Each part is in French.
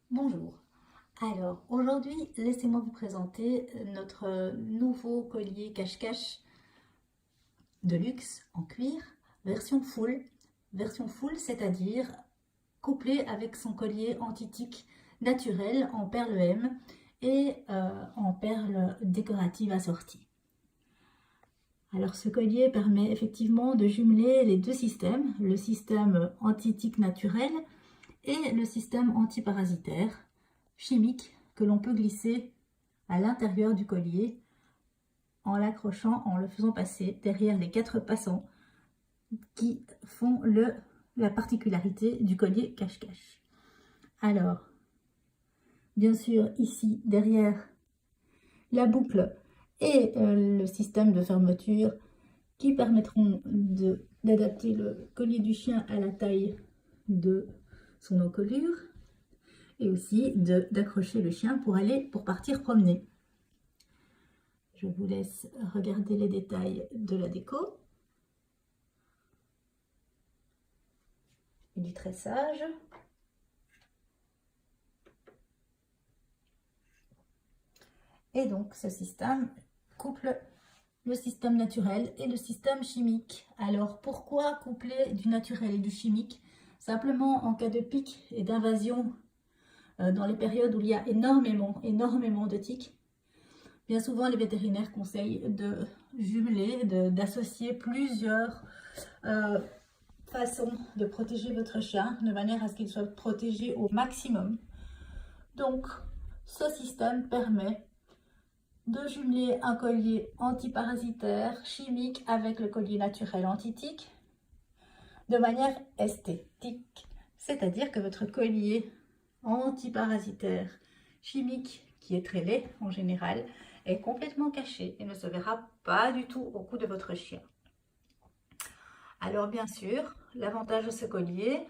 Bonjour. Alors, aujourd'hui, laissez-moi vous présenter notre nouveau collier cache-cache de luxe en cuir, version full. Version full, c'est-à-dire couplé avec son collier anti-tic naturel en perle M et en perles décoratives assorties. Alors, ce collier permet effectivement de jumeler les deux systèmes, le système anti-tic naturel et le système antiparasitaire chimique que l'on peut glisser à l'intérieur du collier en l'accrochant, en le faisant passer derrière les 4 passants qui font la particularité du collier cache-cache. Alors, bien sûr, ici, derrière la boucle et le système de fermeture qui permettront d'adapter le collier du chien à la taille de son encolure et aussi d'accrocher le chien pour partir promener. Je vous laisse regarder les détails de la déco et du tressage. Et donc ce système couple le système naturel et le système chimique. Alors pourquoi coupler du naturel et du chimique? Simplement en cas de pic et d'invasion dans les périodes où il y a énormément de tiques. Bien souvent, les vétérinaires conseillent de jumeler, d'associer plusieurs façons de protéger votre chien de manière à ce qu'il soit protégé au maximum. Donc, ce système permet de jumeler un collier antiparasitaire chimique avec le collier naturel anti-tic de manière esthétique. C'est-à-dire que votre collier antiparasitaire chimique, qui est très laid en général, est complètement caché et ne se verra pas du tout au cou de votre chien. Alors bien sûr, l'avantage de ce collier,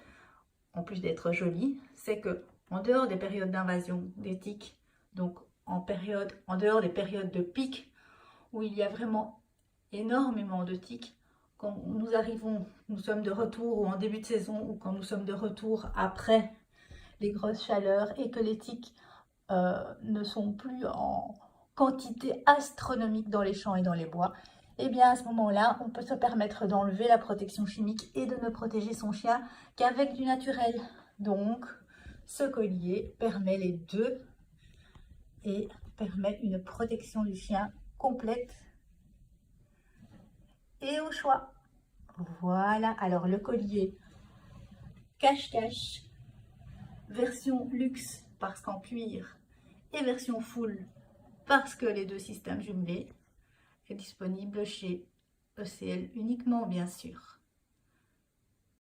en plus d'être joli, c'est que en dehors des périodes d'invasion des tiques, donc en dehors des périodes de pic où il y a vraiment énormément de tiques, quand nous sommes de retour ou en début de saison ou quand nous sommes de retour après les grosses chaleurs et que les tiques ne sont plus en quantité astronomique dans les champs et dans les bois, et bien à ce moment-là, on peut se permettre d'enlever la protection chimique et de ne protéger son chien qu'avec du naturel. Donc, ce collier permet les deux et permet une protection du chien complète et au choix. Voilà, alors le collier cache-cache, version luxe parce qu'en cuir et version full parce que les deux systèmes jumelés est disponible chez ECL uniquement bien sûr.